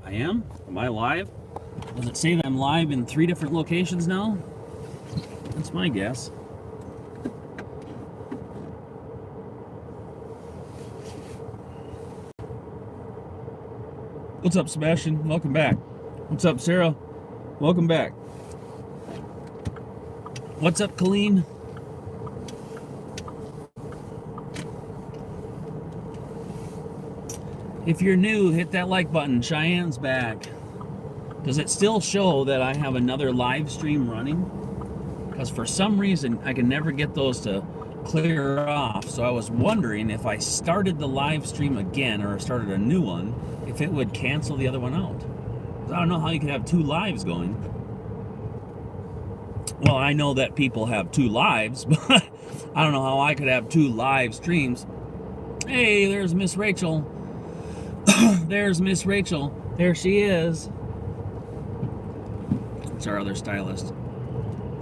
I am? Am I live? Does it say that I'm live in 3 different locations now? That's my guess. What's up, Sebastian? Welcome back. What's up, Sarah? Welcome back. What's up, Colleen? If you're new, hit that like button. Cheyenne's back. Does it still show that I have another live stream running? Because for some reason, I can never get those to clear off. So I was wondering if I started the live stream again or started a new one, if it would cancel the other one out. I don't know how you could have 2 lives going. Well, I know that people have 2 lives, but I don't know how I could have 2 live streams. Hey, there's Miss Rachel. There's Miss Rachel. There she is. It's our other stylist.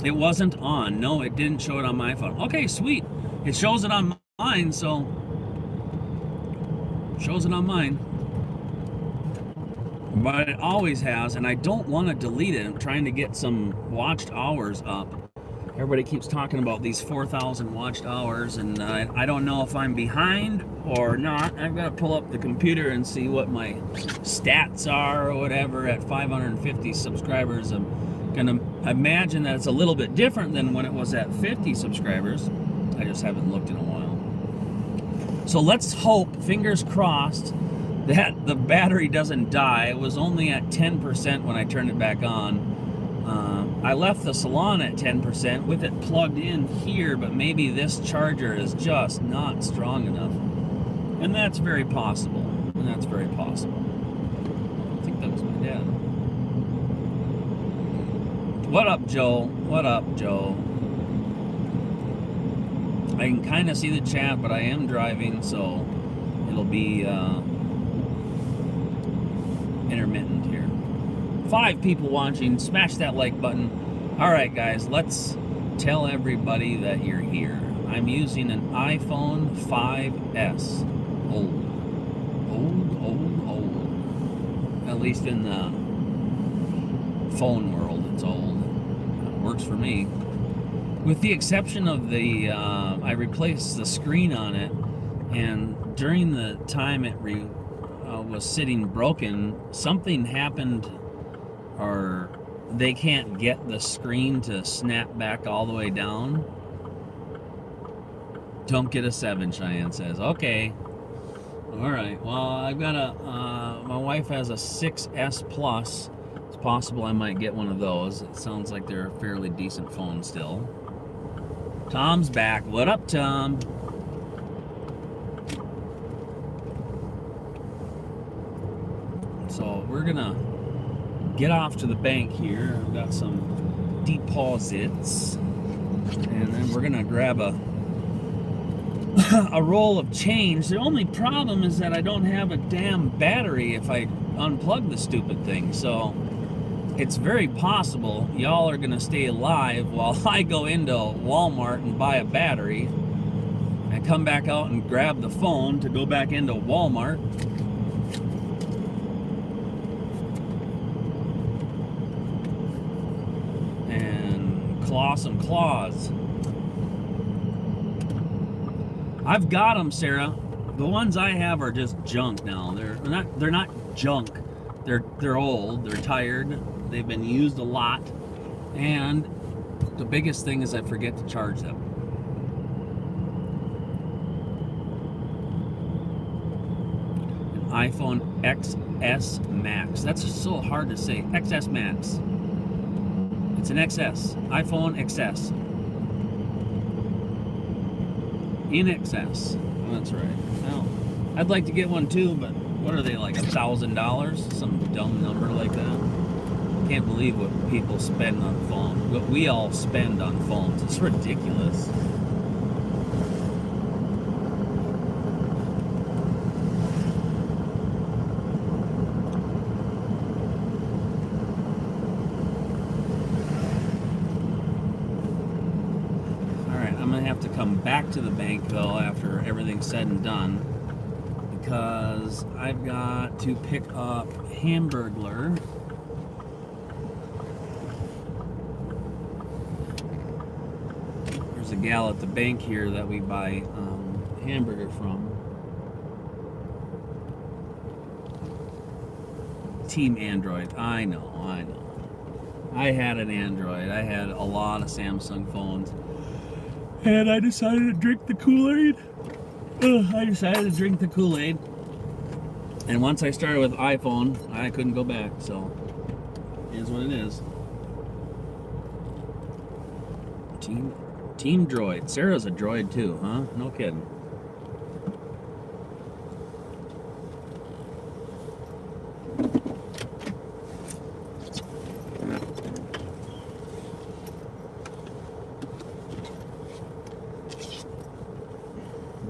It wasn't on. No, it didn't show it on my phone. Okay, sweet. It shows it on mine, so... shows it on mine. But it always has, and I don't want to delete it. I'm trying to get some watched hours up. Everybody keeps talking about these 4,000 watched hours, and I don't know if I'm behind or not. I've got to pull up the computer and see what my stats are or whatever at 550 subscribers. I'm going to imagine that it's a little bit different than when it was at 50 subscribers. I just haven't looked in a while. So let's hope, fingers crossed, that the battery doesn't die. It was only at 10% when I turned it back on. I left the salon at 10% with it plugged in here, but maybe this charger is just not strong enough. And that's very possible. And that's very possible. I think that was my dad. What up, Joe? What up, Joe? I can kind of see the chat, but I am driving, so it'll be intermittent here. 5 people watching. Smash that like button. All right, guys, let's tell everybody that you're here. I'm using an iPhone 5S. Old. At least in the phone world, it's old. It works for me. With the exception of the, I replaced the screen on it, and during the time it was sitting broken, something happened, or they can't get the screen to snap back all the way down. Don't get a 7, Cheyenne says. Okay. All right. Well, I've got my wife has a 6S Plus. It's possible I might get one of those. It sounds like they're a fairly decent phone still. Tom's back. What up, Tom? So we're gonna get off to the bank here. I've got some deposits, and then we're gonna grab a roll of change. The only problem is that I don't have a damn battery if I unplug the stupid thing, so it's very possible y'all are gonna stay alive while I go into Walmart and buy a battery and come back out and grab the phone to go back into Walmart. Claw some claws. I've got them, Sarah. The ones I have are just junk now. They're not junk. They're old. They're tired. They've been used a lot, and the biggest thing is I forget to charge them. An iPhone XS Max. That's so hard to say. XS Max. It's an XS. iPhone XS. In excess. Oh, that's right. Well, I'd like to get one too, but what are they, like $1,000? Some dumb number like that. Can't believe what people spend on phones. What we all spend on phones. It's ridiculous. Come back to the bank though after everything's said and done, because I've got to pick up Hamburglar. There's a gal at the bank here that we buy hamburger from. Team Android. I know. I had an Android. I had a lot of Samsung phones. And I decided to drink the Kool-Aid. And once I started with iPhone, I couldn't go back. So, it is what it is. Team Droid. Sarah's a droid too, huh? No kidding.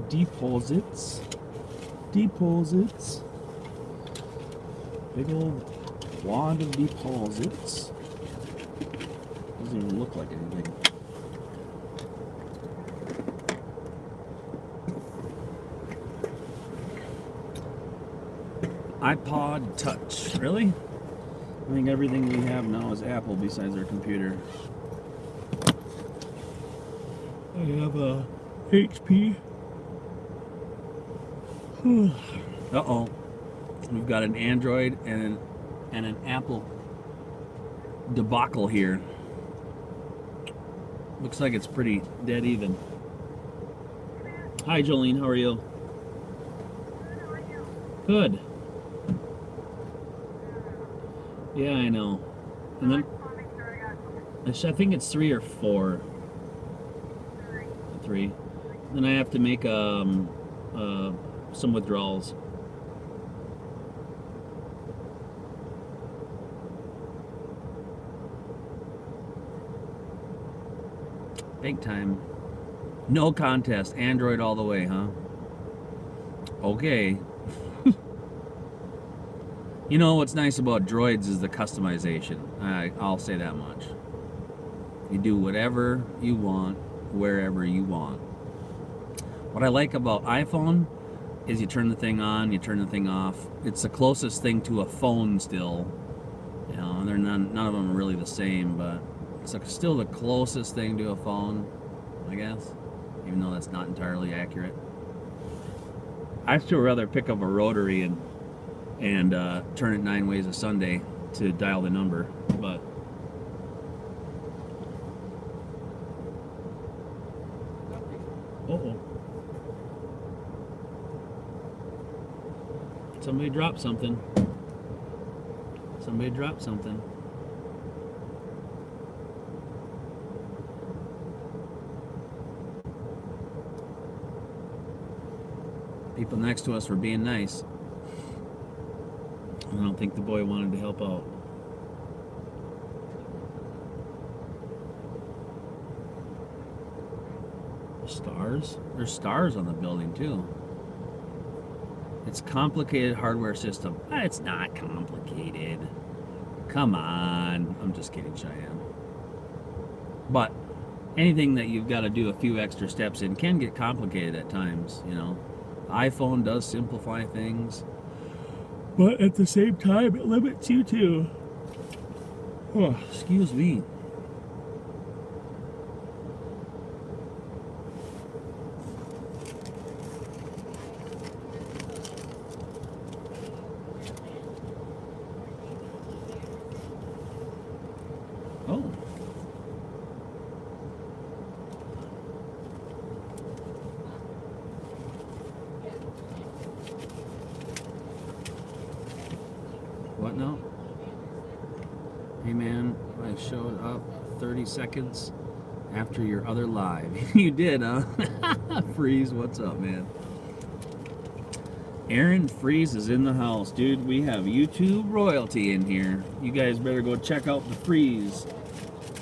Deposits. Big old wad of deposits. Doesn't even look like anything. iPod Touch. Really? I think everything we have now is Apple besides our computer. I have a HP. Uh-oh. We've got an Android and an Apple debacle here. Looks like it's pretty dead even. Hi, Jolene. How are you? Good. Yeah, I know. And then I think it's 3 or 4. 3. Then I have to make some withdrawals. Big time. No contest. Android all the way, huh? Okay. You know what's nice about droids is the customization. I'll say that much. You do whatever you want, wherever you want. What I like about iPhone is you turn the thing on, you turn the thing off. It's the closest thing to a phone still. You know, they're none of them are really the same, but it's still the closest thing to a phone, I guess, even though that's not entirely accurate. I'd still rather pick up a rotary and turn it 9 ways a Sunday to dial the number, but somebody dropped something. People next to us were being nice. I don't think the boy wanted to help out. Stars? There's stars on the building too. It's complicated hardware system. It's not complicated. Come on. I'm just kidding, Cheyenne. But anything that you've got to do a few extra steps in can get complicated at times, you know. The iPhone does simplify things, but at the same time, it limits you too. Oh, excuse me. Oh. What now? Hey man, I showed up 30 seconds after your other live. You did, huh? Freeze, what's up, man? Aaron Freeze is in the house. Dude, we have YouTube royalty in here. You guys better go check out the Freeze.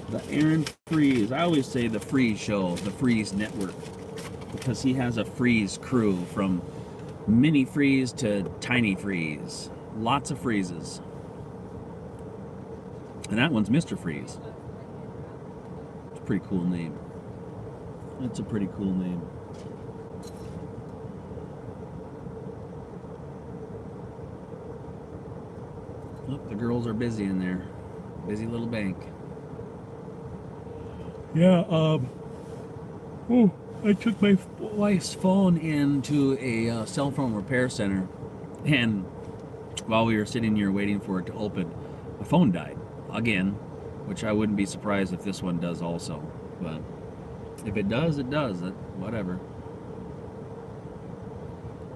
The Aaron Freeze. I always say the Freeze Show, the Freeze Network, because he has a Freeze crew from mini Freeze to tiny Freeze. Lots of freezes. And that one's Mr. Freeze. It's a pretty cool name. That's a pretty cool name. Look, the girls are busy in there. Busy little bank. Yeah, oh, I took my wife's phone into a cell phone repair center, and while we were sitting here waiting for it to open, my phone died again, which I wouldn't be surprised if this one does also. But if it does, it does. Whatever.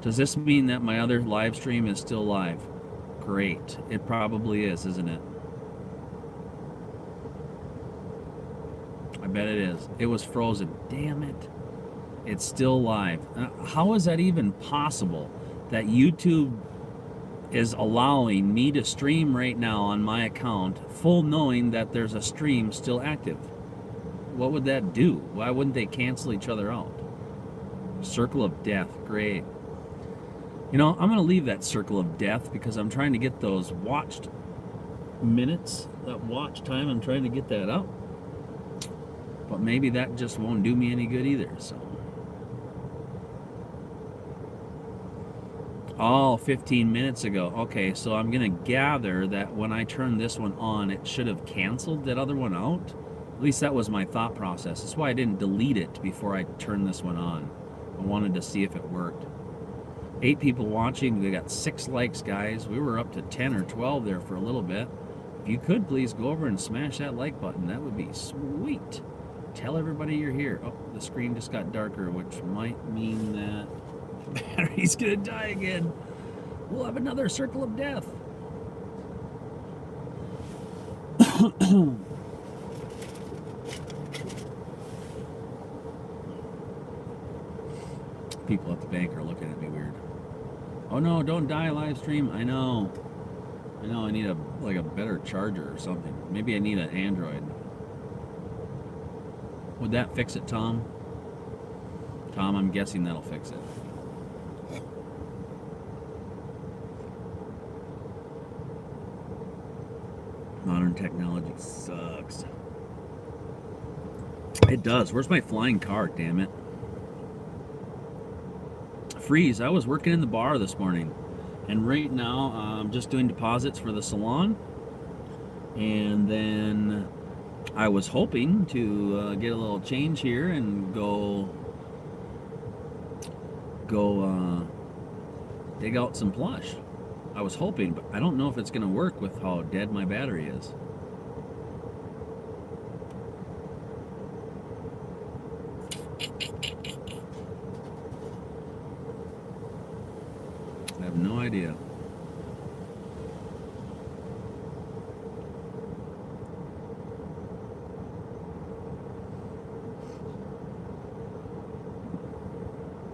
Does this mean that my other live stream is still live? Great. It probably is, isn't it? I bet it is. It was frozen. Damn it. It's still live. How is that even possible that YouTube is allowing me to stream right now on my account, full knowing that there's a stream still active? What would that do? Why wouldn't they cancel each other out? Circle of death. Great. You know, I'm going to leave that circle of death because I'm trying to get those watched minutes, that watch time, I'm trying to get that up. But maybe that just won't do me any good either, so. Oh, 15 minutes ago. Okay, so I'm going to gather that when I turn this one on, it should have canceled that other one out. At least that was my thought process. That's why I didn't delete it before I turned this one on. I wanted to see if it worked. 8 people watching. We got 6 likes, guys. We were up to 10 or 12 there for a little bit. If you could, please go over and smash that like button. That would be sweet. Tell everybody you're here. Oh, the screen just got darker, which might mean that the battery's gonna die again. We'll have another circle of death. People at the bank are looking at me weird. Oh no, don't die live stream. I know I need a better charger or something. Maybe I need an Android. Would that fix it, Tom? Tom, I'm guessing that'll fix it. Modern technology sucks. It does. Where's my flying car, damn it? Freeze. I was working in the bar this morning, and right now I'm just doing deposits for the salon, and then I was hoping to get a little change here and go dig out some plush. I was hoping, but I don't know if it's going to work with how dead my battery is. I have no idea.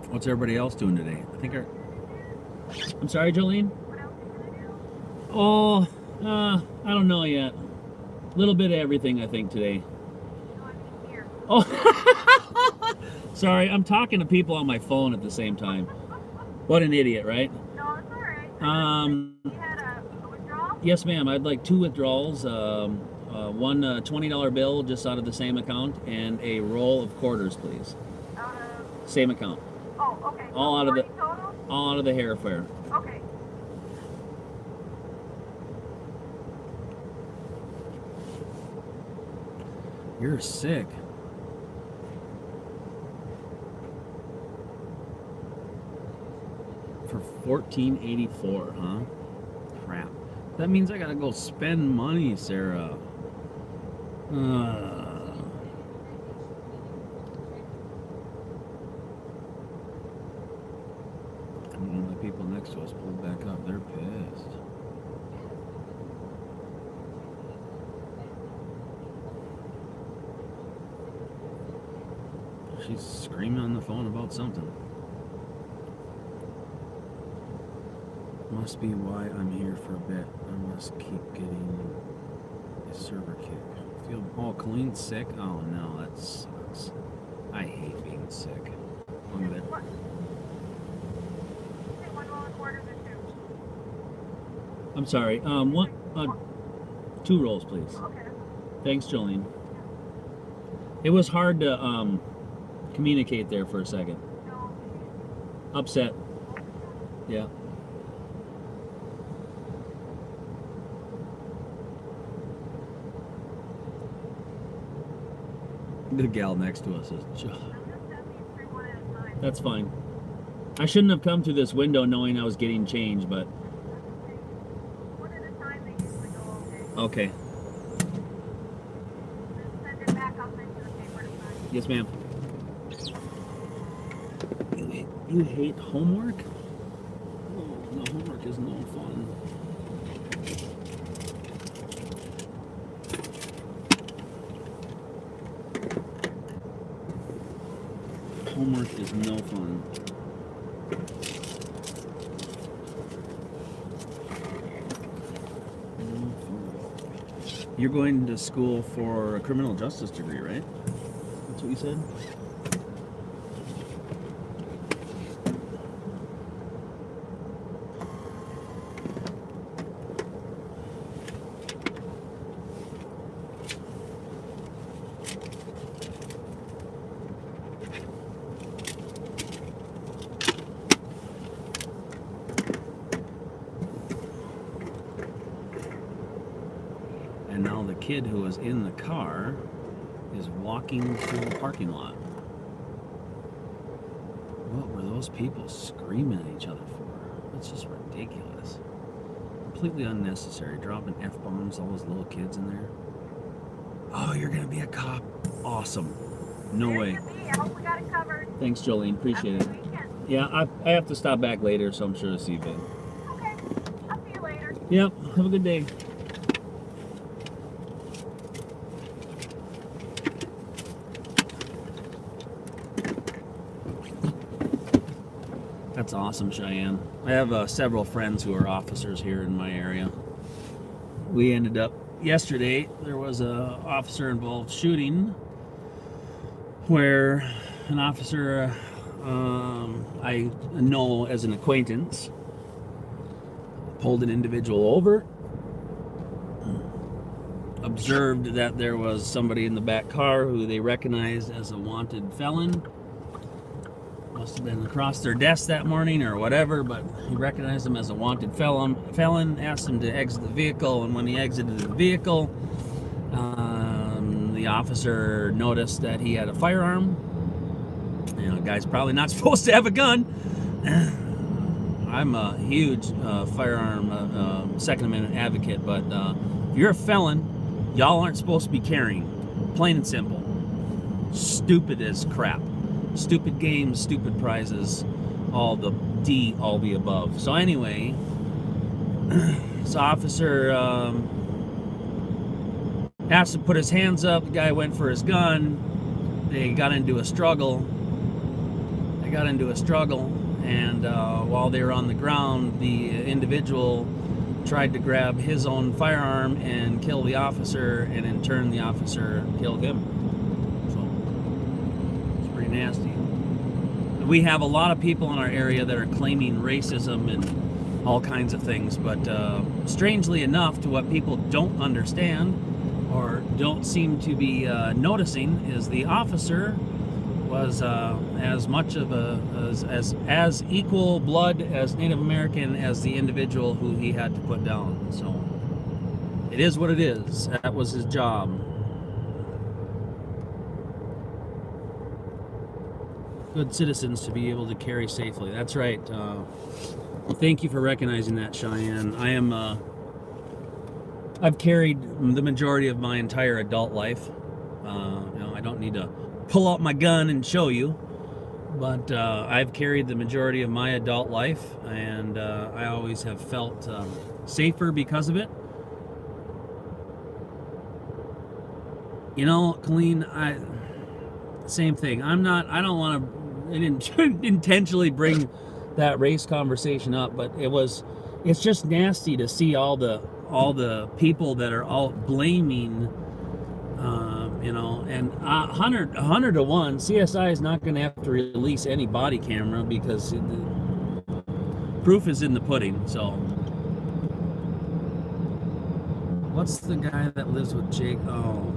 What's everybody else doing today? I'm sorry, Jolene? Oh, I don't know yet. A little bit of everything, I think, today. Oh, sorry, I'm talking to people on my phone at the same time. What an idiot, right? No, it's all right. You had a withdrawal? Yes, ma'am. I'd like 2 withdrawals. One $20 bill just out of the same account, and a roll of quarters, please. Out of? Same account. Oh, okay. All out of the total? all out of the hair fair. Okay. You're sick. For $14.84, huh? Crap. That means I gotta go spend money, Sarah. One of the people next to us pulled back up. They're pissed. She's screaming on the phone about something. Must be why I'm here for a bit. I must keep getting a server kick. Colleen's sick? Oh no, that sucks. I hate being sick. Look at it. What? Say 1 roll of quarters or 2? I'm sorry. 2 rolls, please. Okay. Thanks, Jolene. It was hard to communicate there for a second. No. Upset. Yeah. The gal next to us is. I'm just stepping through one at a time. That's fine. I shouldn't have come through this window knowing I was getting change, but One at a time, they usually go okay. okay. Just send it back up into the paper to sign. Yes, ma'am. You hate homework? Oh, no, homework is no fun. Homework is no fun. No fun. You're going to school for a criminal justice degree, right? That's what you said? And now the kid who was in the car is walking through the parking lot. What were those people screaming at each other for? That's just ridiculous. Completely unnecessary. Dropping F-bombs, all those little kids in there. Oh, you're going to be a cop. Awesome. No There way. you be. I hope we got it covered. Thanks, Jolene. Appreciate Have a it. good weekend. Yeah, I have to stop back later, so I'm sure to see you then. Okay. I'll see you later. Yep. Have a good day. That's awesome, Cheyenne. I have several friends who are officers here in my area. We ended up yesterday. There was a officer-involved shooting where an officer I know as an acquaintance pulled an individual over, observed that there was somebody in the back car who they recognized as a wanted felon. Must have been across their desk that morning or whatever, but he recognized him as a wanted felon, asked him to exit the vehicle, and when he exited the vehicle, the officer noticed that he had a firearm. You know, guy's probably not supposed to have a gun. I'm a huge firearm Second Amendment advocate, but if you're a felon, y'all aren't supposed to be carrying. Plain and simple. Stupid as crap. Stupid games, stupid prizes, all the above. So anyway, this officer asked to put his hands up. The guy went for his gun. They got into a struggle. And while they were on the ground, the individual tried to grab his own firearm and kill the officer, and in turn the officer killed him. So it's pretty nasty. We have a lot of people in our area that are claiming racism and all kinds of things, but strangely enough, to what people don't understand or don't seem to be noticing, is the officer was as much of as equal blood as Native American as the individual who he had to put down. So it is what it is. That was his job. Good citizens to be able to carry safely. That's right. Thank you for recognizing that, Cheyenne. I've carried the majority of my entire adult life. I don't need to pull out my gun and show you, but I've carried the majority of my adult life, and I always have felt safer because of it. You know, Colleen, same thing. I don't want to. I didn't intentionally bring that race conversation up, but it's just nasty to see all the people that are all blaming. And 100 to 1, CSI is not going to have to release any body camera because the proof is in the pudding. So, what's the guy that lives with Jake? Oh,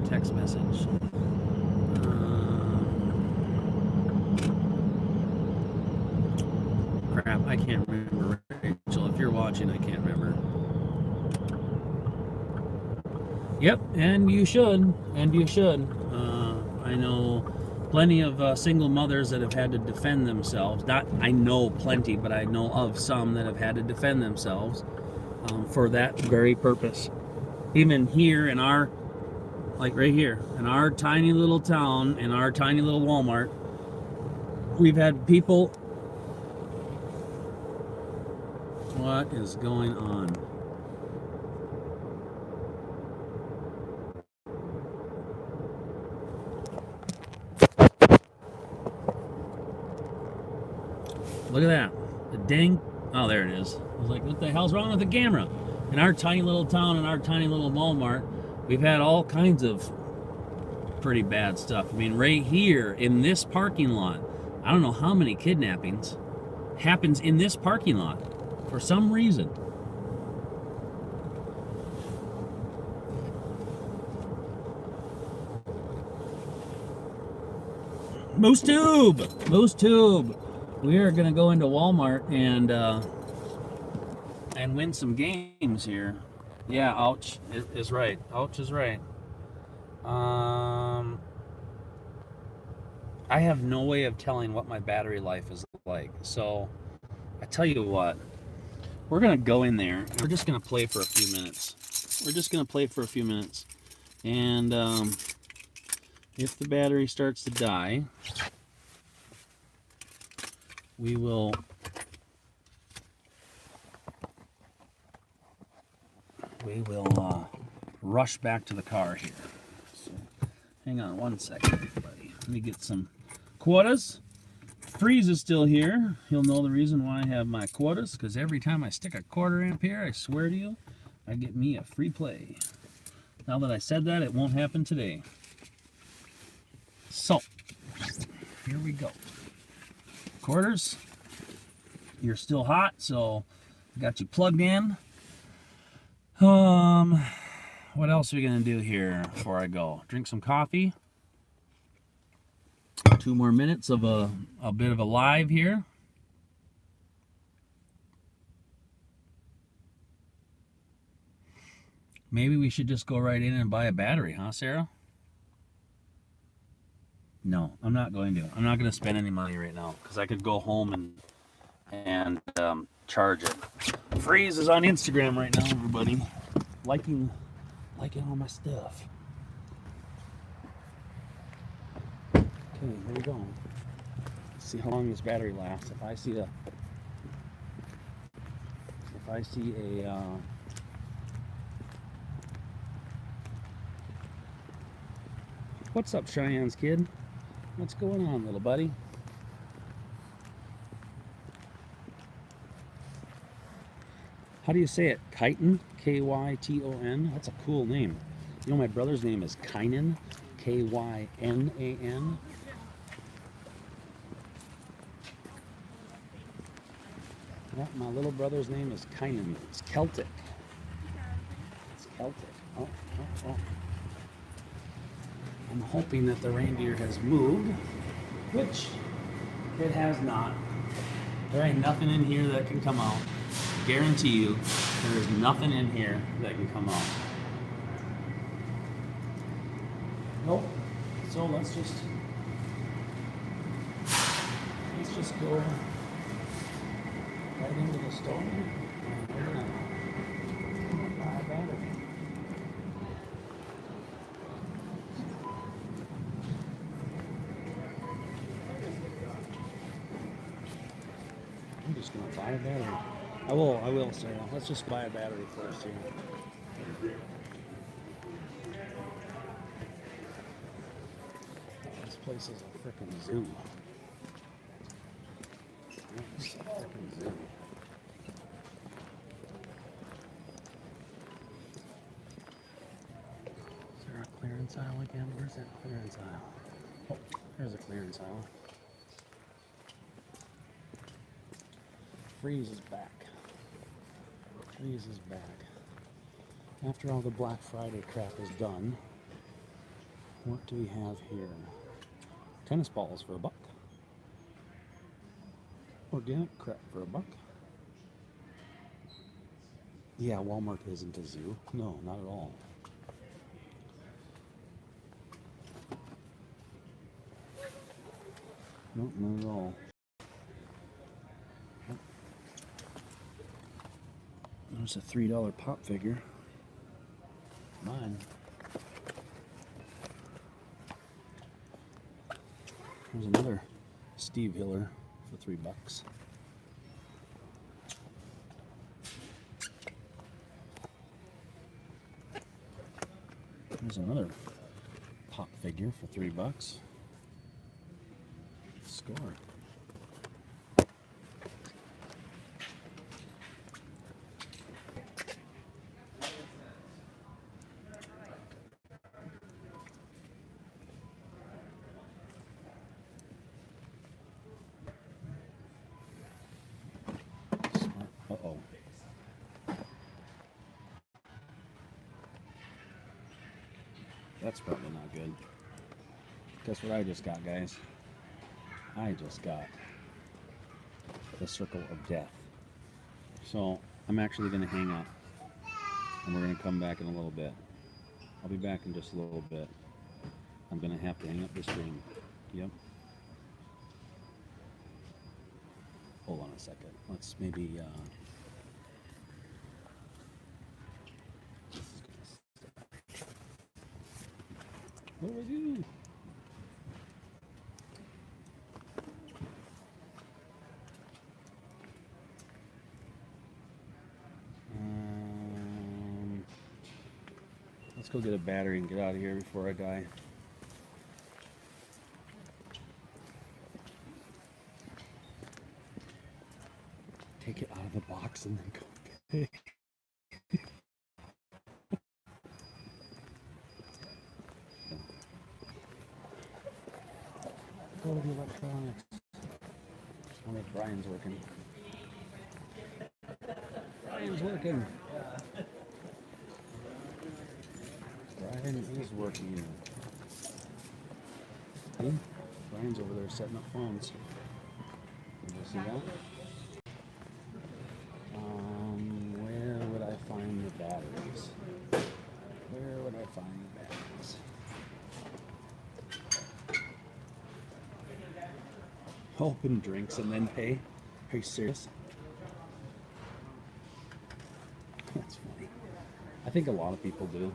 text message. Crap, I can't remember. Rachel, if you're watching, I can't remember. Yep, and you should. I know plenty of single mothers that have had to defend themselves. Not, I know plenty, but I know of some that have had to defend themselves for that very purpose. Even here in our, like right here, in our tiny little town, in our tiny little Walmart, we've had people. What is going on? Look at that. The dang. Oh, there it is. I was like, what the hell's wrong with the camera? In our tiny little town, in our tiny little Walmart, we've had all kinds of pretty bad stuff. I mean, right here in this parking lot, I don't know how many kidnappings happens in this parking lot for some reason. Moose Tube. We are gonna go into Walmart and win some games here. Yeah, ouch is right. Ouch is right. I have no way of telling what my battery life is like. So I tell you what, we're gonna go in there and we're just gonna play for a few minutes. And if the battery starts to die, we will rush back to the car here. So hang on one second, everybody. Let me get some quotas. Freeze is still here. He'll know the reason why I have my quotas, because every time I stick a quarter amp here, I swear to you, I get me a free play. Now that I said that, it won't happen today. So, here we go. Quarters, you're still hot, so got you plugged in. What else are we gonna do here before I go? Drink some coffee. 2 more minutes of a bit of a live here. Maybe we should just go right in and buy a battery, huh, Sarah? No, I'm not going to. I'm not going to spend any money right now because I could go home and charge it. Freeze is on Instagram right now, everybody. Liking all my stuff. Okay, here we go. Let's see how long this battery lasts. If I see a what's up, Cheyenne's kid? What's going on, little buddy? How do you say it? Kyton? K-Y-T-O-N? That's a cool name. You know, my brother's name is Kynan. K-Y-N-A-N. Yeah, my little brother's name is Kynan. It's Celtic. It's Celtic. Oh. I'm hoping that the reindeer has moved, which it has not. There ain't nothing in here that can come out. Guarantee you, there is nothing in here that can come out. Nope. So let's just go right into the store and we're gonna buy a battery. I'm just gonna buy a battery. I will, Sarah. Let's just buy a battery first here. This place is a freaking zoo. It's a freaking zoo. Is there a clearance aisle again? Where's that clearance aisle? Oh, there's a clearance aisle. Freeze is back. Freeze is back. After all the Black Friday crap is done, what do we have here? Tennis balls for $1. Organic crap for $1. Yeah, Walmart isn't a zoo. No, not at all. Nope, not at all. There's a $3 pop figure. Mine. There's another Steve Hiller for $3. There's another pop figure for $3. Score. Uh-oh. That's probably not good. Guess what I just got, guys? I just got the Circle of Death. So I'm actually going to hang up, and we're going to come back in a little bit. I'll be back in just a little bit. I'm going to have to hang up the stream. Yep. Hold on a second. Let's maybe what do I do? Let's go get a battery and get out of here before I die. Take it out of the box and then go get it. Go to the electronics. I wonder if Brian's working. Brian's working. Brian is working. See? Brian's over there setting up phones. Did you see that? Where would I find the batteries? Where would I find the batteries? Open drinks and then pay? Are you serious? That's funny. I think a lot of people do.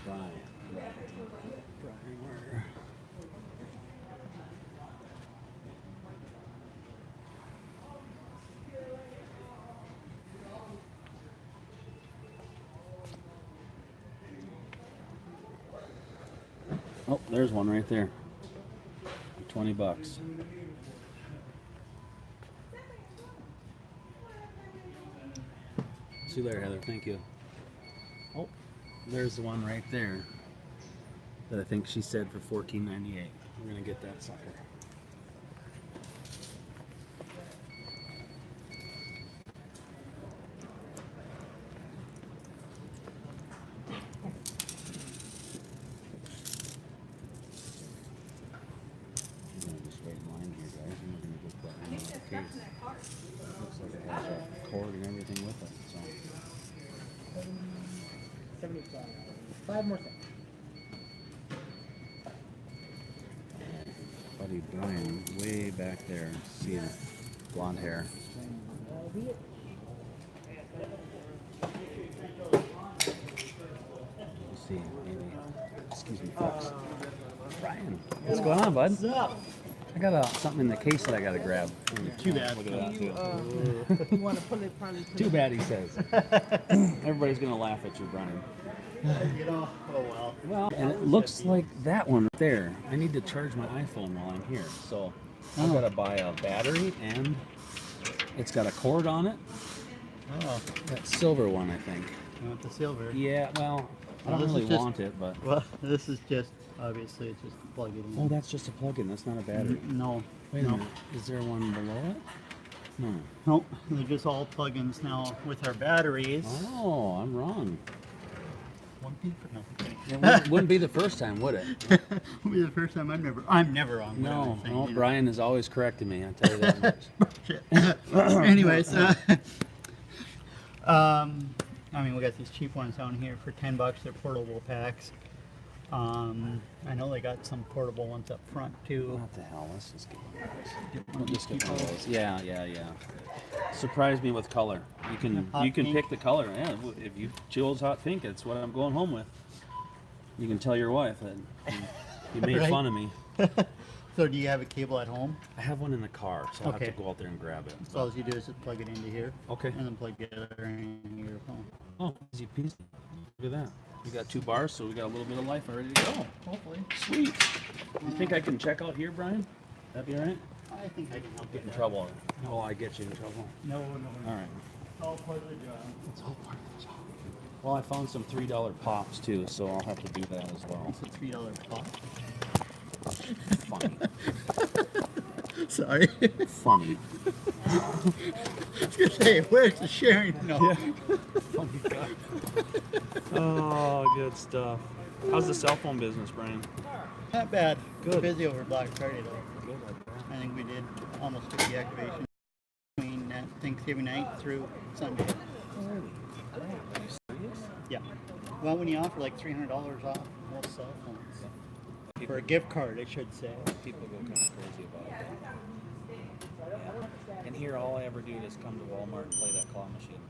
Brian, where? Oh, there's one right there. $20. See you later, Heather. Thank you. Oh, there's the one right there that I think she said for $14.98. We're gonna get that sucker. I'm gonna just wait in line here, guys. I'm gonna get that one out of the case. Looks like it has a cord and everything with it. So. 75. 5 more seconds. Buddy Brian, way back there, seeing blonde hair. Let's see, maybe. Excuse me, folks. Brian, what's going on, bud? What's up? I got something in the case that I gotta grab. Too bad. Look at that too. You want to put it probably. Too bad, he says. Everybody's gonna laugh at you, Brian. You know, oh well. Well, and it looks like that one right there. I need to charge my iPhone while I'm here, so I've got to buy a battery, and it's got a cord on it. Oh, That silver one, I think. you want the silver? Yeah, well, I don't Well, this really is just- want it, but Well, this is just obviously it's just plug it in. oh, that's just a plug-in. That's not a battery. No. Wait a no. minute. Is there one below it? No. Nope. They're just all plug-ins now with our batteries. Oh, I'm wrong. One thing for nothing. It wouldn't be the first time, would it? It'll be the first time I'm never wrong. No, whatever I'm saying, no. you know. Brian is always correcting me. I tell you that much. Shit. Anyways, I mean, we got these cheap ones down here for $10. They're portable packs. I know they got some portable ones up front too. What the hell? Let's just get one of those. One of these Just get one of people. those. Yeah. Surprise me with color. Hot You can pink. pick the color. Yeah, if you choose hot pink, it's what I'm going home with. You can tell your wife that you made Right. fun of me. So do you have a cable at home? I have one in the car, so I'll Okay. have to go out there and grab it. So all you do is just plug it into here. Okay. And then plug the other in your phone. Oh, easy peasy. Look at that. We got 2 bars, so we got a little bit of life already to go. Hopefully. Sweet. You think I can check out here, Brian? That'd be all right? I think I can help Get in you. trouble. Oh, I get you in trouble. No. All right. It's all part of the job. It's all part of the job. Well, I found some $3 pops too, so I'll have to do that as well. It's a $3 pop. Funny. Sorry. Funny. I was gonna say, where's the sharing? No. Funny guy. Oh, good stuff. How's the cell phone business, Brian? Not bad. Good. Busy over Black Friday though. Good. I think we did almost 50 activations between Thanksgiving night through Sunday. Are you serious? Yeah. Well, when you offer like $300 off most cell phones. For a gift card, I should say. People go kind of crazy about it. Yeah. And here, all I ever do is come to Walmart and play that claw machine.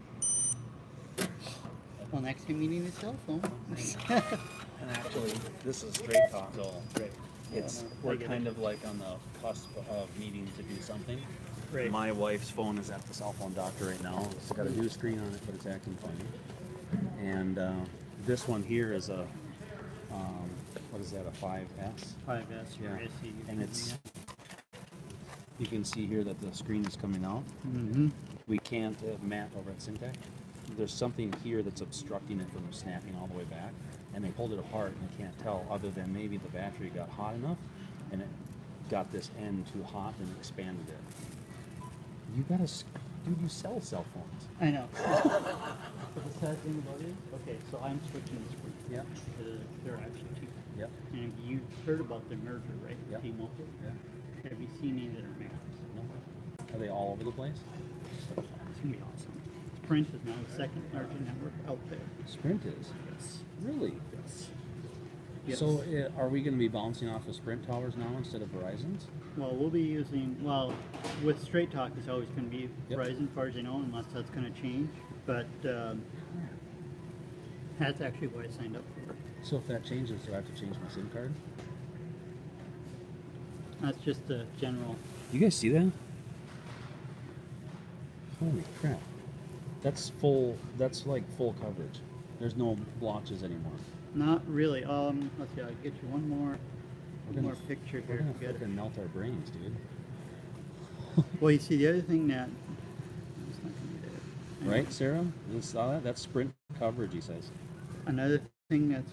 Well, next time you need a cell phone. And actually, this is straight talk, so it's Yeah, no, I we're get kind it. of like on the cusp of needing to do something. Right. My wife's phone is at the cell phone doctor right now. It's got a new screen on it, but it's acting funny. And this one here is a what is that? A 5S? 5S Yeah. or SE. And it's you can see here that the screen is coming out. Mm-hmm. We can't Matt over at Syntec. There's something here that's obstructing it from snapping all the way back, and they pulled it apart and they can't tell other than maybe the battery got hot enough and it got this end too hot and expanded it. You gotta, dude, you sell cell phones. I know. But the sad thing about it, okay, so I'm switching the screen. Yep. They're actually cheaper. Yep. And you heard about the merger, right? Yep. T-Mobile. Yeah. Have you seen any that are maps? No. Are they all over the place? It's gonna be awesome. Sprint is now the second largest network out there. Sprint is. Yes. Really? Yes. Yes. So are we going to be bouncing off of Sprint towers now instead of Verizon's? Well, we'll be using, well, with Straight Talk, it's always going to be Yep. Verizon, as far as I know, unless that's going to change. But that's actually what I signed up for. So if that changes, do I have to change my SIM card? That's just the general. You guys see that? Holy crap. That's full, that's like full coverage. There's no blotches anymore. Not really. Let's see. I'll get you one more picture We're here. gonna Good. fucking melt our brains, dude. Well, you see, the other thing that. It's not gonna be there. Right, Sarah? You saw that? That's Sprint coverage, he says. Another thing that's